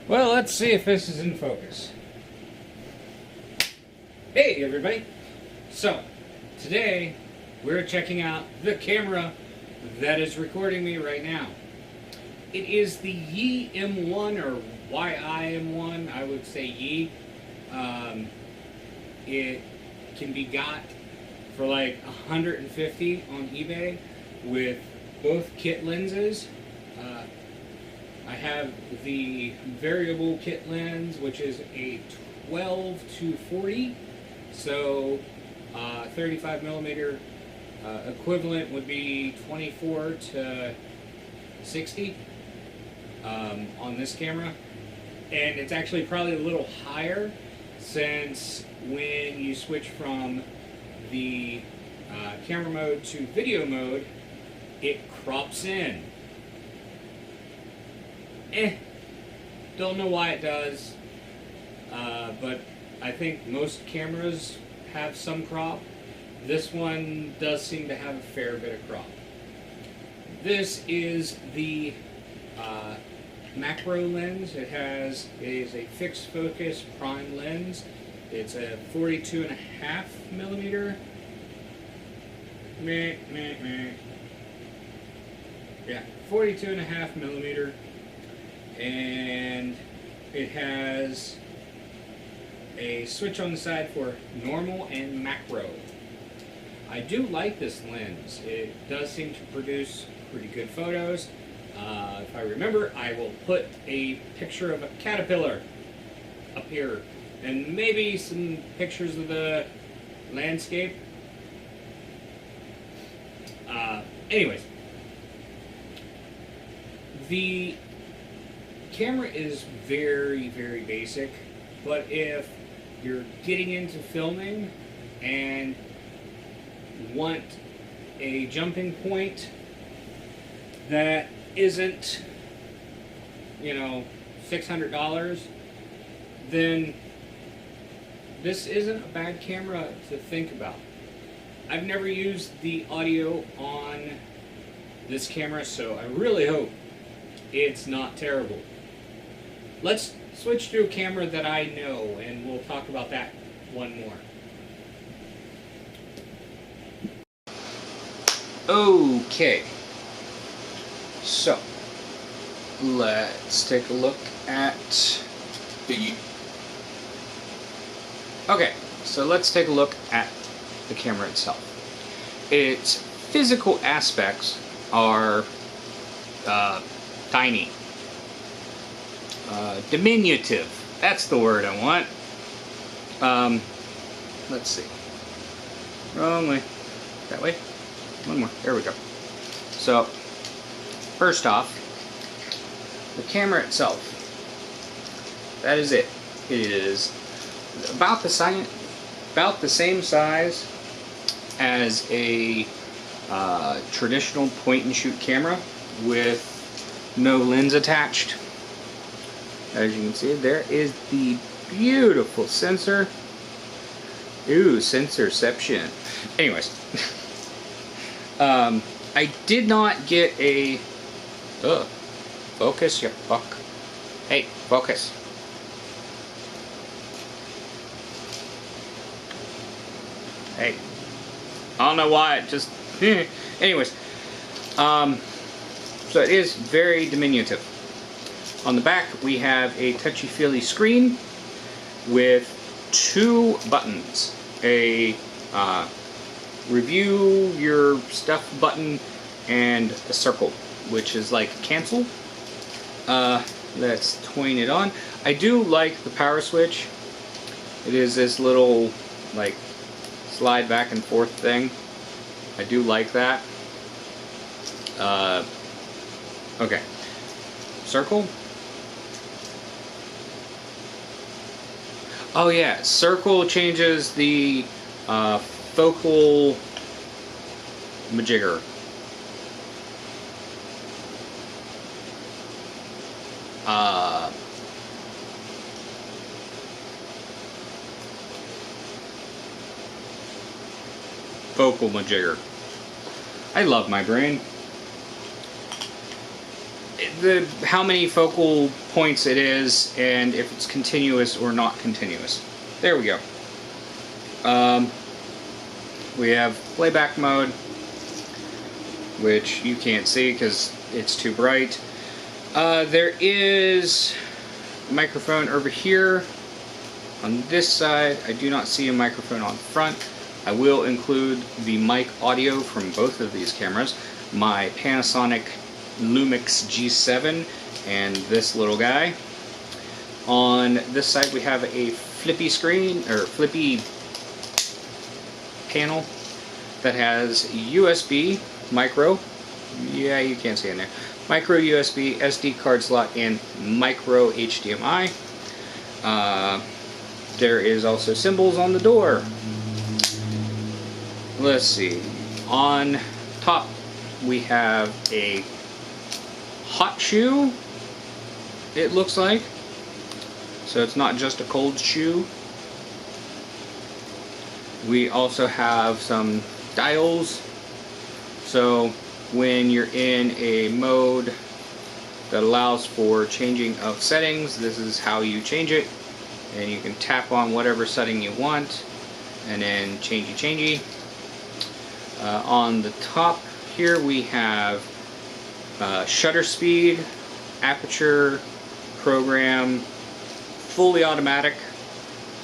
Well, let's see if this is in focus. Hey everybody! So, today we're checking out the camera that is recording me right now. It is the Yi M1 or YI-M1, I would say Yi. It can be got for like $150 on eBay with both kit lenses. I have the variable kit lens, which is a 12 to 40, so 35 millimeter equivalent would be 24 to 60 on this camera, and it's actually probably a little higher since when you switch from the camera mode to video mode, it crops in. Don't know why it does, but I think most cameras have some crop. This one does seem to have a fair bit of crop. This is the macro lens. It is a fixed focus prime lens. It's a 42.5 millimeter. Yeah, 42.5 millimeter. And it has a switch on the side for normal and macro. I do like this lens. It does seem to produce pretty good photos. If I remember, I will put a picture of a caterpillar up here and maybe some pictures of the landscape. Anyways, the camera is very, very basic, but if you're getting into filming and want a jumping point that isn't, $600, then this isn't a bad camera to think about. I've never used the audio on this camera, so I really hope it's not terrible. Let's switch to a camera that I know, and we'll talk about that one more. Okay, so let's take a look at the... Okay, so let's take a look at the camera itself. Its physical aspects are tiny. Diminutive. That's the word I want. Let's see. Wrong way. That way. One more. There we go. So, first off, the camera itself. That is it. It is about the same size as a traditional point-and-shoot camera with no lens attached. As you can see, there is the beautiful sensor. Ooh, sensorception. Anyways, I did not get a... focus, you fuck. Hey, focus. Hey. I don't know why, it just... Anyways, so it is very diminutive. On the back, we have a touchy-feely screen with two buttons. A review your stuff button and a circle, which is like cancel. Let's twine it on. I do like the power switch. It is this little, like, slide back and forth thing. I do like that. Okay. Circle. Oh yeah, circle changes the focal majigger. Focal majigger. I love my brain. how many focal points it is, and if it's continuous or not continuous. There we go. We have playback mode, which you can't see because it's too bright. There is a microphone over here on this side. I do not see a microphone on the front. I will include the mic audio from both of these cameras. My Panasonic Lumix G7 and this little guy. On this side we have a flippy screen, or flippy panel that has USB, micro, yeah, you can't see in there, micro USB, SD card slot, and micro HDMI. There is also symbols on the door. Let's see, on top we have a hot shoe, it looks like, so it's not just a cold shoe. We also have some dials, so when you're in a mode that allows for changing of settings, this is how you change it, and you can tap on whatever setting you want and then changey. On the top here we have shutter speed, aperture, program, fully automatic,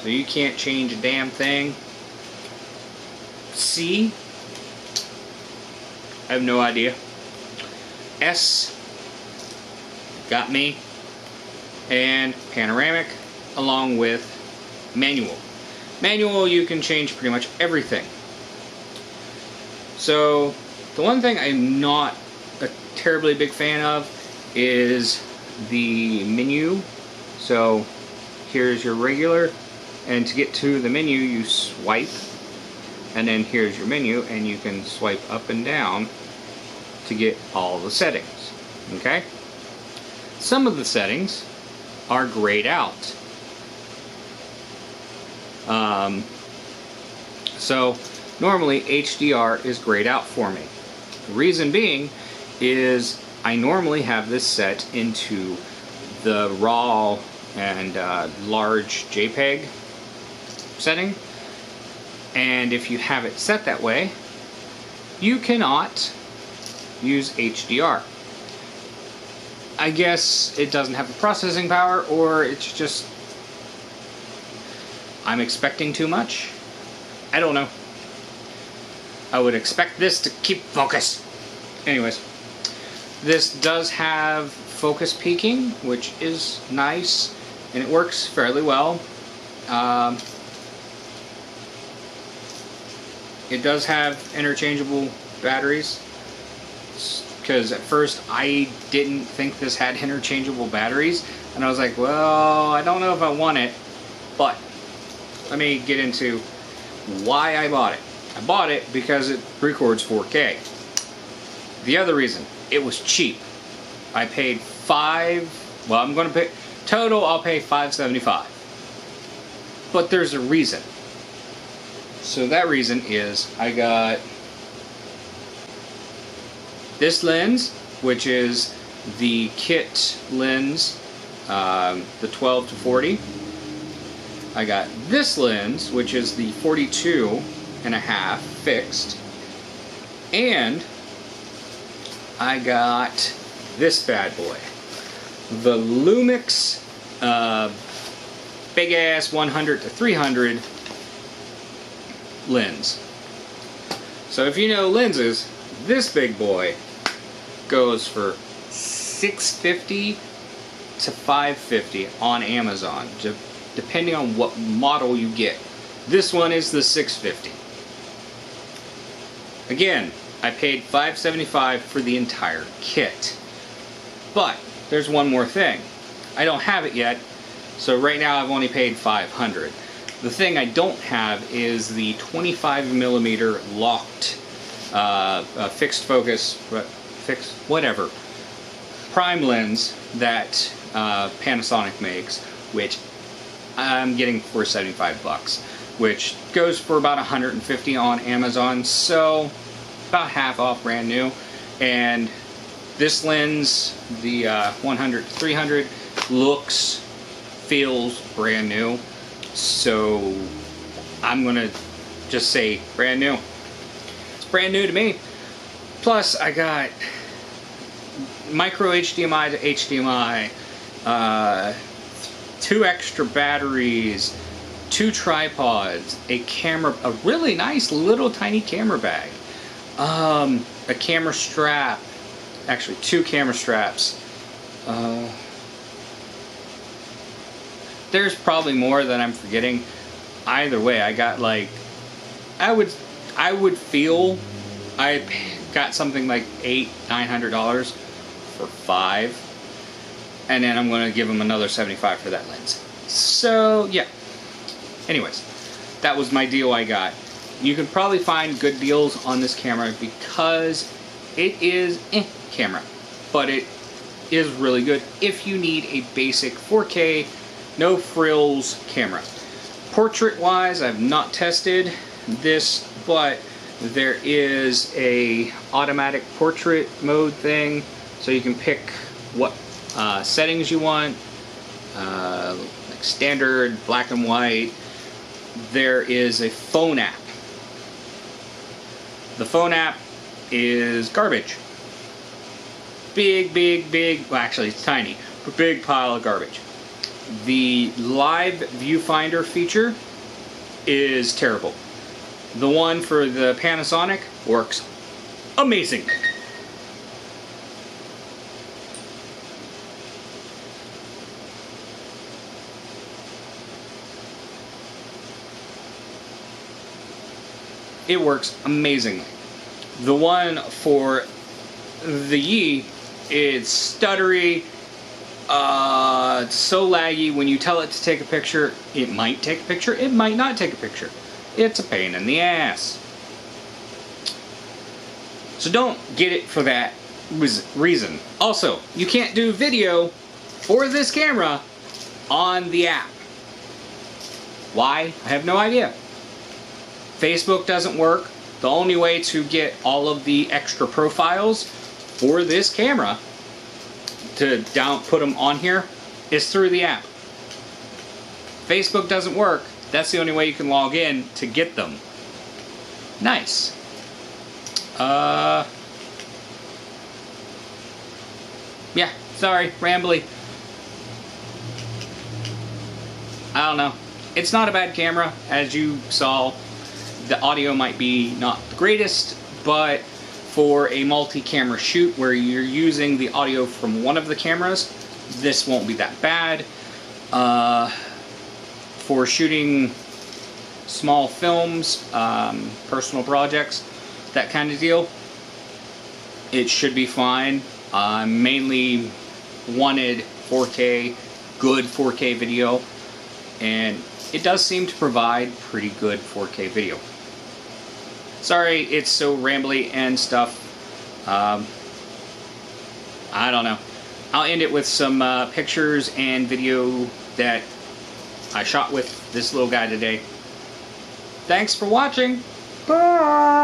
so you can't change a damn thing. C, I have no idea. S, got me. And panoramic, along with manual. Manual, you can change pretty much everything. So the one thing I'm not a terribly big fan of is the menu. So here's your regular, and to get to the menu you swipe, and then here's your menu, and you can swipe up and down to get all the settings. Okay? Some of the settings are grayed out. So normally HDR is grayed out for me. The reason being is I normally have this set into the RAW and large JPEG setting, and if you have it set that way, you cannot use HDR. I guess it doesn't have the processing power, or it's just I'm expecting too much. I don't know. I would expect this to keep focus. Anyways, this does have focus peaking, which is nice, and it works fairly well. It does have interchangeable batteries, because at first I didn't think this had interchangeable batteries, and I was like, well, I don't know if I want it, but let me get into why I bought it. I bought it because it records 4K. The other reason, it was cheap. I paid I'm going to pay, total I'll pay $575. But there's a reason. So that reason is I got this lens, which is the kit lens, the 12 to 40. I got this lens, which is the 42.5 fixed, and I got this bad boy, the Lumix big ass 100 to 300 lens. So if you know lenses, this big boy goes for $650 to $550 on Amazon, depending on what model you get. This one is the $650. Again, I paid $575 for the entire kit. But there's one more thing. I don't have it yet, so right now I've only paid $500. The thing I don't have is the 25mm locked fixed focus, whatever, prime lens that Panasonic makes, which I'm getting for $75, which goes for about $150 on Amazon, so about half off brand new. And This lens, the 100-300, looks, feels brand new. So I'm gonna just say brand new. It's brand new to me. Plus I got micro HDMI to HDMI, 2 extra batteries, 2 tripods, a camera, a really nice little tiny camera bag, a camera strap, actually 2 camera straps. There's probably more that I'm forgetting. Either way, I got like, I would feel I got something like $800-900 for 5, and then I'm going to give them another $75 for that lens. So yeah. Anyways, that was my deal I got. You can probably find good deals on this camera because it is camera, but it is really good if you need a basic 4K, no frills camera. Portrait-wise, I've not tested this, but there is a automatic portrait mode thing, so you can pick what settings you want, like standard, black and white. There is a phone app. The phone app is garbage. Big, well actually it's tiny, but big pile of garbage. The live viewfinder feature is terrible. The one for the Panasonic works amazing. It works amazingly. The one for the Yi, it's stuttery, it's so laggy. When you tell it to take a picture, it might take a picture, it might not take a picture. It's a pain in the ass. So don't get it for that reason. Also, you can't do video for this camera on the app. Why? I have no idea. Facebook doesn't work. The only way to get all of the extra profiles for this camera to put them on here is through the app. Facebook doesn't work. That's the only way you can log in to get them. Nice. Yeah, sorry, rambly. I don't know. It's not a bad camera, as you saw. The audio might be not the greatest, but for a multi-camera shoot where you're using the audio from one of the cameras, this won't be that bad. For shooting small films, personal projects, that kind of deal, it should be fine. Mainly wanted 4K, good 4K video, and it does seem to provide pretty good 4K video. Sorry, it's so rambly and stuff. I don't know. I'll end it with some pictures and video that I shot with this little guy today. Thanks for watching. Bye!